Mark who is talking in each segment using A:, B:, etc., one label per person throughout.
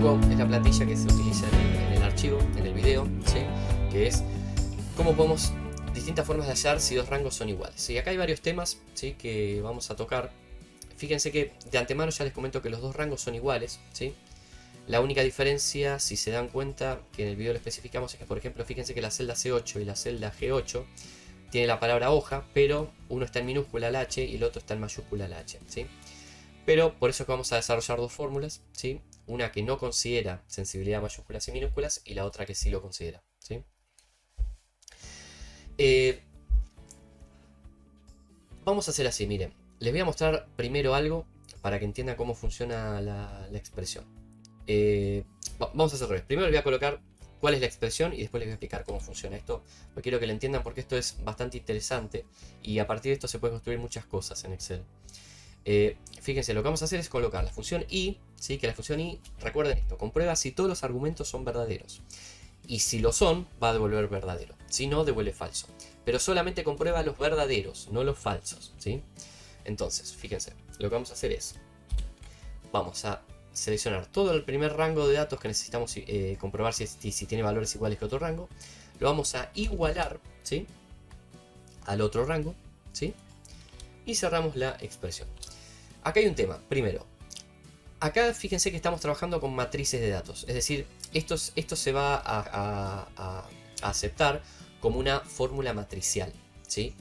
A: poco es la plantilla que se utiliza en el archivo, en el video, ¿sí? Que es cómo podemos, distintas formas de hallar si dos rangos son iguales. Y acá hay varios temas, ¿sí? Que vamos a tocar. Fíjense que de antemano ya les comento que los dos rangos son iguales, ¿sí? La única diferencia, si se dan cuenta, que en el video lo especificamos, es que, por ejemplo, fíjense que la celda C8 y la celda G8 tiene la palabra hoja, pero uno está en minúscula la H y el otro está en mayúscula la H, ¿sí? Pero por eso es que vamos a desarrollar dos fórmulas, ¿sí? Una que no considera sensibilidad a mayúsculas y minúsculas y la otra que sí lo considera, ¿sí? Vamos a hacer así, miren. Les voy a mostrar primero algo para que entiendan cómo funciona la expresión. Vamos a hacer al revés. Primero les voy a colocar cuál es la expresión y después les voy a explicar cómo funciona esto. Porque quiero que lo entiendan porque esto es bastante interesante y a partir de esto se pueden construir muchas cosas en Excel. Fíjense, lo que vamos a hacer es colocar la función i, ¿sí? Que la función i, recuerden esto, comprueba si todos los argumentos son verdaderos. Y si lo son, va a devolver verdadero. Si no, devuelve falso. Pero solamente comprueba los verdaderos, no los falsos, ¿sí? Entonces, fíjense, lo que vamos a hacer es, vamos a seleccionar todo el primer rango de datos que necesitamos comprobar si tiene valores iguales que otro rango. Lo vamos a igualar, ¿sí? Al otro rango, ¿sí? Y cerramos la expresión. Acá hay un tema. Primero, acá fíjense que estamos trabajando con matrices de datos. Es decir, esto se va a aceptar como una fórmula matricial, ¿sí?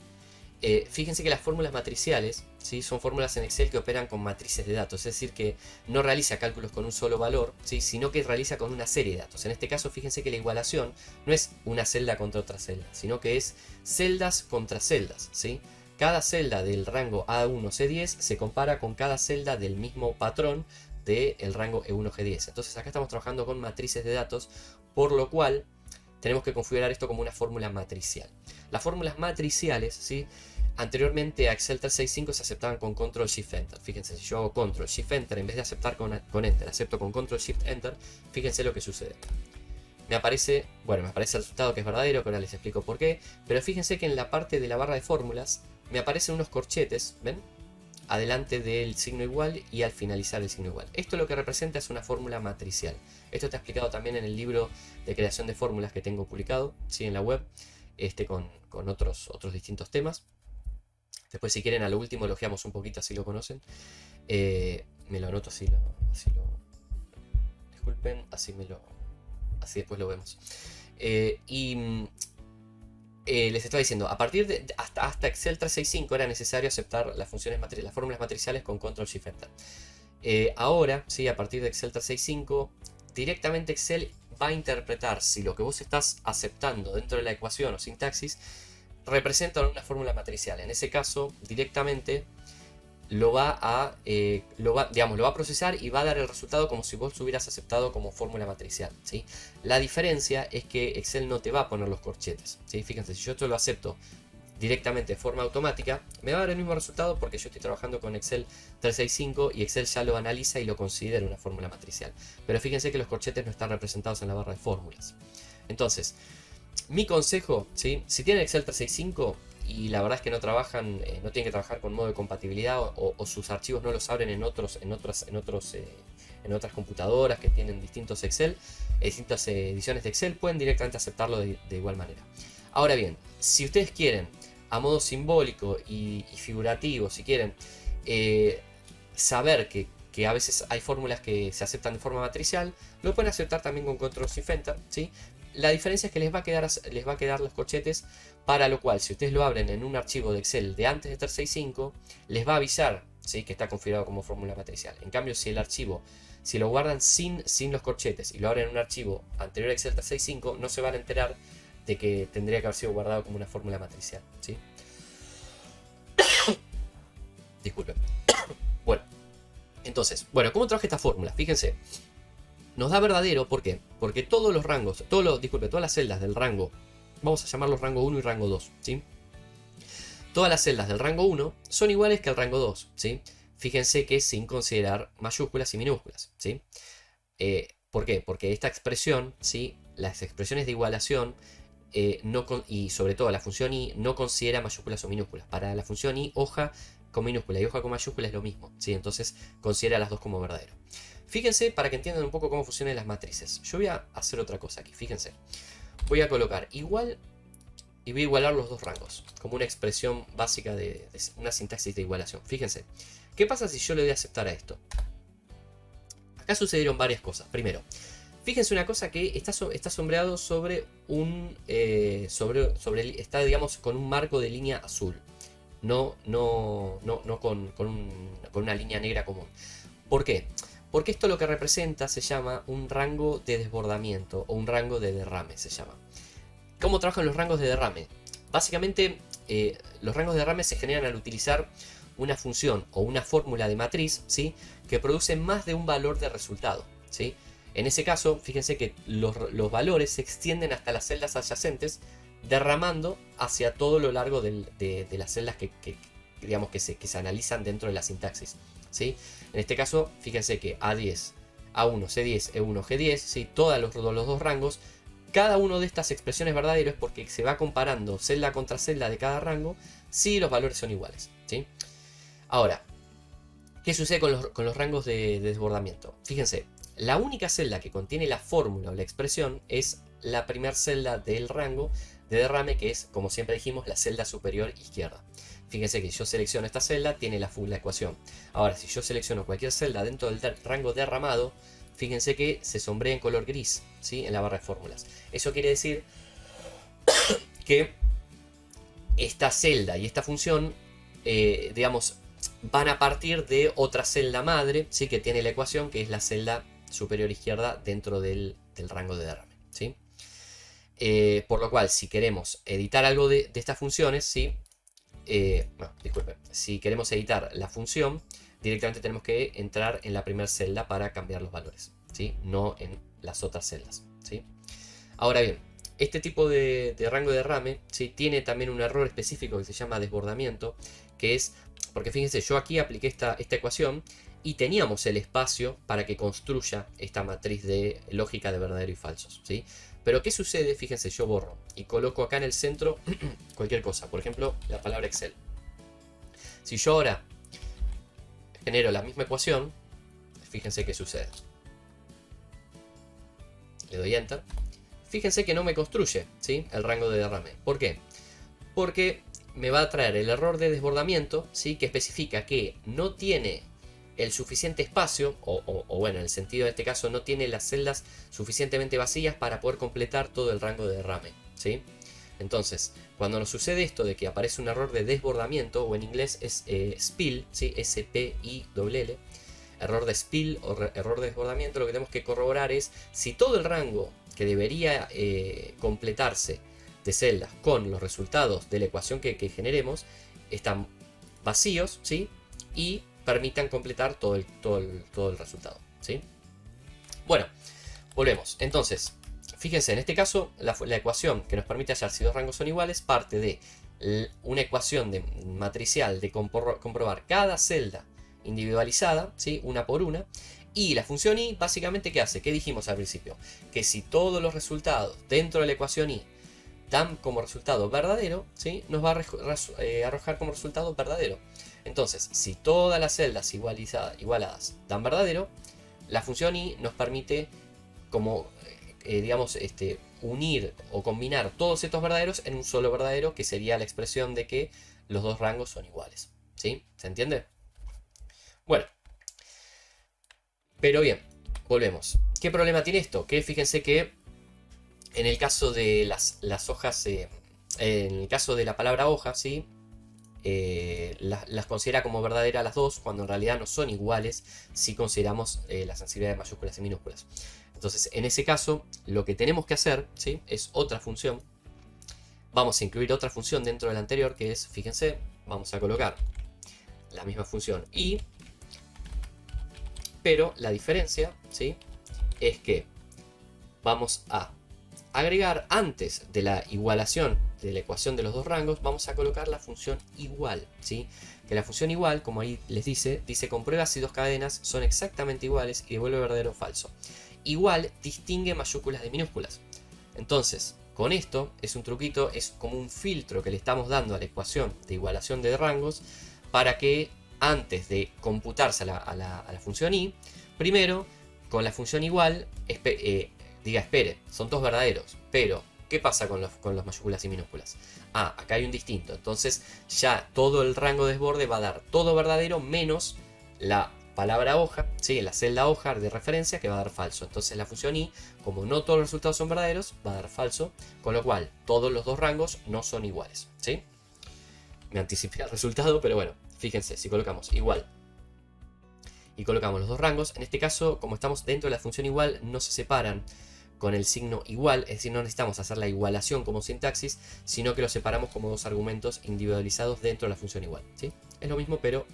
A: Fíjense que las fórmulas matriciales, ¿sí? Son fórmulas en Excel que operan con matrices de datos. Es decir, que no realiza cálculos con un solo valor, ¿sí? Sino que realiza con una serie de datos. En este caso, fíjense que la igualación no es una celda contra otra celda, sino que es celdas contra celdas, ¿sí? Cada celda del rango A1, C10 se compara con cada celda del mismo patrón del rango E1, G10. Entonces acá estamos trabajando con matrices de datos, por lo cual tenemos que configurar esto como una fórmula matricial. Las fórmulas matriciales, ¿sí? Anteriormente a Excel 365 se aceptaban con Control Shift Enter. Fíjense, si yo hago Control Shift Enter en vez de aceptar con Enter, acepto con Control Shift Enter, fíjense lo que sucede. Me aparece el resultado que es verdadero, que ahora les explico por qué, pero fíjense que en la parte de la barra de fórmulas me aparecen unos corchetes, ¿ven? Adelante del signo igual y al finalizar el signo igual. Esto lo que representa es una fórmula matricial. Esto está explicado también en el libro de creación de fórmulas que tengo publicado, ¿sí? En la web, con otros distintos temas. Después, si quieren, a lo último elogiamos un poquito, así lo conocen. Me lo anoto, así lo disculpen, así después lo vemos. Les estaba diciendo, a partir de hasta Excel 365 era necesario aceptar las fórmulas matriciales con Control Shift Enter. Ahora, ¿sí? A partir de Excel 365, directamente Excel va a interpretar si lo que vos estás aceptando dentro de la ecuación o sintaxis representa una fórmula matricial. En ese caso, directamente lo va a procesar y va a dar el resultado como si vos lo hubieras aceptado como fórmula matricial, ¿sí? La diferencia es que Excel no te va a poner los corchetes, ¿sí? Fíjense, si yo esto lo acepto directamente de forma automática, me va a dar el mismo resultado porque yo estoy trabajando con Excel 365 y Excel ya lo analiza y lo considera una fórmula matricial. Pero fíjense que los corchetes no están representados en la barra de fórmulas. Entonces, mi consejo, ¿sí? Si tienen Excel 365 y la verdad es que no trabajan, no tienen que trabajar con modo de compatibilidad o sus archivos no los abren en otras computadoras que tienen distintas ediciones de Excel, pueden directamente aceptarlo de igual manera. Ahora bien, si ustedes quieren a modo simbólico y figurativo, si quieren saber que a veces hay fórmulas que se aceptan de forma matricial, lo pueden aceptar también con Control Shift Enter, ¿sí? La diferencia es que les va a quedar los corchetes, para lo cual si ustedes lo abren en un archivo de Excel de antes de 365, les va a avisar, ¿sí? Que está configurado como fórmula matricial. En cambio, si lo guardan sin los corchetes y lo abren en un archivo anterior a Excel 365, no se van a enterar de que tendría que haber sido guardado como una fórmula matricial, ¿sí? Disculpen. Bueno, entonces, ¿cómo trabaja esta fórmula? Fíjense. Nos da verdadero, ¿por qué? Porque todos los rangos, todas las celdas del rango, vamos a llamarlos rango 1 y rango 2, ¿sí? Todas las celdas del rango 1 son iguales que el rango 2, ¿sí? Fíjense que sin considerar mayúsculas y minúsculas, ¿sí? ¿Por qué? Porque esta expresión, ¿sí? Las expresiones de igualación y sobre todo la función i no considera mayúsculas o minúsculas. Para la función i, hoja con minúscula y hoja con mayúscula es lo mismo, ¿sí? Entonces considera las dos como verdadero. Fíjense para que entiendan un poco cómo funcionan las matrices. Yo voy a hacer otra cosa aquí, fíjense. Voy a colocar igual y voy a igualar los dos rangos, como una expresión básica de una sintaxis de igualación. Fíjense, ¿qué pasa si yo le doy a aceptar a esto? Acá sucedieron varias cosas. Primero, fíjense una cosa que está sombreado sobre un... está, digamos, con un marco de línea azul. No con una línea negra común. ¿Por qué? Porque esto lo que representa se llama un rango de desbordamiento o un rango de derrame se llama. ¿Cómo trabajan los rangos de derrame? Básicamente los rangos de derrame se generan al utilizar una función o una fórmula de matriz, ¿sí?, que produce más de un valor de resultado, ¿sí? En ese caso, fíjense que los valores se extienden hasta las celdas adyacentes, derramando hacia todo lo largo de las celdas digamos, que se analizan dentro de la sintaxis, ¿sí? En este caso, fíjense que A10, A1, C10, E1, G10, ¿sí?, todos los dos rangos, cada uno de estas expresiones verdaderas es porque se va comparando celda contra celda de cada rango si los valores son iguales, ¿sí? Ahora, ¿qué sucede con los rangos de desbordamiento? Fíjense, la única celda que contiene la fórmula o la expresión es la primera celda del rango de derrame, que es, como siempre dijimos, la celda superior izquierda. Fíjense que si yo selecciono esta celda, tiene la ecuación. Ahora, si yo selecciono cualquier celda dentro del rango derramado, fíjense que se sombrea en color gris, ¿sí?, en la barra de fórmulas. Eso quiere decir que esta celda y esta función, digamos, van a partir de otra celda madre, ¿sí?, que tiene la ecuación, que es la celda superior izquierda dentro del rango de derrame, ¿sí? Por lo cual, si queremos editar algo de estas funciones, ¿sí?, no, disculpen, si queremos editar la función, directamente tenemos que entrar en la primera celda para cambiar los valores, ¿sí?, no en las otras celdas, ¿sí? Ahora bien, este tipo de rango de derrame, ¿sí?, tiene también un error específico que se llama desbordamiento, que es, porque fíjense, yo aquí apliqué esta ecuación y teníamos el espacio para que construya esta matriz de lógica de verdadero y falsos, ¿sí? Pero ¿qué sucede? Fíjense, yo borro y coloco acá en el centro cualquier cosa, por ejemplo, la palabra Excel. Si yo ahora genero la misma ecuación, fíjense qué sucede. Le doy Enter. Fíjense que no me construye, ¿sí?, el rango de derrame. ¿Por qué? Porque me va a traer el error de desbordamiento, ¿sí?, que especifica que no tiene el suficiente espacio, o bueno, en el sentido de este caso, no tiene las celdas suficientemente vacías para poder completar todo el rango de derrame, ¿sí? Entonces, cuando nos sucede esto de que aparece un error de desbordamiento, o en inglés es spill, ¿sí?, S-P-I-L-L, error de spill o error de desbordamiento, lo que tenemos que corroborar es si todo el rango que debería completarse de celdas con los resultados de la ecuación que generemos están vacíos, ¿sí?, y permitan completar todo el resultado, ¿sí? Bueno, volvemos. Entonces, fíjense, en este caso, la ecuación que nos permite hallar si dos rangos son iguales parte de una ecuación matricial de comprobar cada celda individualizada, ¿sí?, una por una. Y la función i, básicamente, ¿qué hace? ¿Qué dijimos al principio? Que si todos los resultados dentro de la ecuación i dan como resultado verdadero, ¿sí?, nos va a arrojar como resultado verdadero. Entonces, si todas las celdas igualadas dan verdadero, la función i nos permite como, digamos, unir o combinar todos estos verdaderos en un solo verdadero, que sería la expresión de que los dos rangos son iguales, ¿sí? ¿Se entiende? Bueno, pero bien, volvemos. ¿Qué problema tiene esto? Que fíjense que en el caso de las hojas, en el caso de la palabra hoja, ¿sí?, las considera como verdaderas las dos, cuando en realidad no son iguales si consideramos la sensibilidad de mayúsculas y minúsculas. Entonces, en ese caso, lo que tenemos que hacer, ¿sí?, es otra función. Vamos a incluir otra función dentro de la anterior, que es, fíjense, vamos a colocar la misma función i, pero la diferencia, ¿sí?, es que vamos a agregar antes de la igualación de la ecuación de los dos rangos, vamos a colocar la función igual, ¿sí? Que la función igual, como ahí les dice comprueba si dos cadenas son exactamente iguales y devuelve verdadero o falso. Igual distingue mayúsculas de minúsculas. Entonces, con esto es un truquito, es como un filtro que le estamos dando a la ecuación de igualación de rangos para que antes de computarse a la función i, primero con la función igual, diga espere, son todos verdaderos, pero ¿qué pasa con las mayúsculas y minúsculas? Ah, acá hay un distinto, entonces ya todo el rango de desborde va a dar todo verdadero menos la palabra hoja, ¿sí? La celda hoja de referencia que va a dar falso. Entonces la función i, como no todos los resultados son verdaderos, va a dar falso, con lo cual todos los dos rangos no son iguales, ¿sí? Me anticipé al resultado, pero bueno, fíjense, si colocamos igual y colocamos los dos rangos, en este caso, como estamos dentro de la función igual, no se separan con el signo igual, es decir, no necesitamos hacer la igualación como sintaxis, sino que los separamos como dos argumentos individualizados dentro de la función igual, ¿sí? Es lo mismo, pero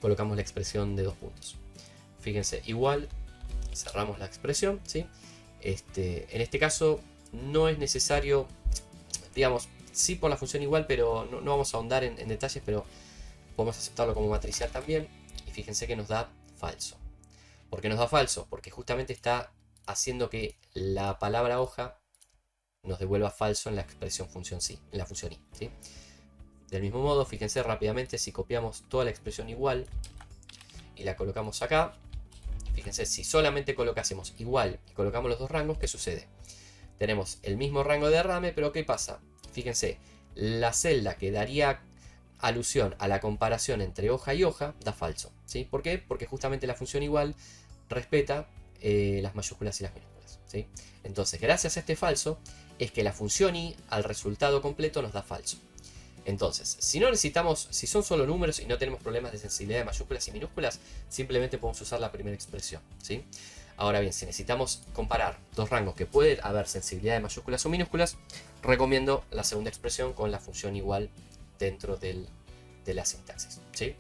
A: colocamos la expresión de dos puntos. Fíjense, igual, cerramos la expresión, ¿sí? En este caso no es necesario, digamos, sí por la función igual, pero no vamos a ahondar en detalles, pero podemos aceptarlo como matricial también. Y fíjense que nos da falso. ¿Por qué nos da falso? Porque justamente está haciendo que la palabra hoja nos devuelva falso en la expresión función sí, en la función i, ¿sí? Del mismo modo, fíjense rápidamente, si copiamos toda la expresión igual y la colocamos acá, fíjense, si solamente colocásemos igual y colocamos los dos rangos, ¿qué sucede? Tenemos el mismo rango de derrame, pero ¿qué pasa? Fíjense, la celda que daría alusión a la comparación entre hoja y hoja da falso, ¿sí? ¿Por qué? Porque justamente la función igual respeta las mayúsculas y las minúsculas, ¿sí? Entonces, gracias a este falso, es que la función i al resultado completo nos da falso. Entonces, si no necesitamos, si son solo números y no tenemos problemas de sensibilidad de mayúsculas y minúsculas, simplemente podemos usar la primera expresión, ¿sí? Ahora bien, si necesitamos comparar dos rangos que puede haber sensibilidad de mayúsculas o minúsculas, recomiendo la segunda expresión con la función igual dentro de la sintaxis, ¿sí?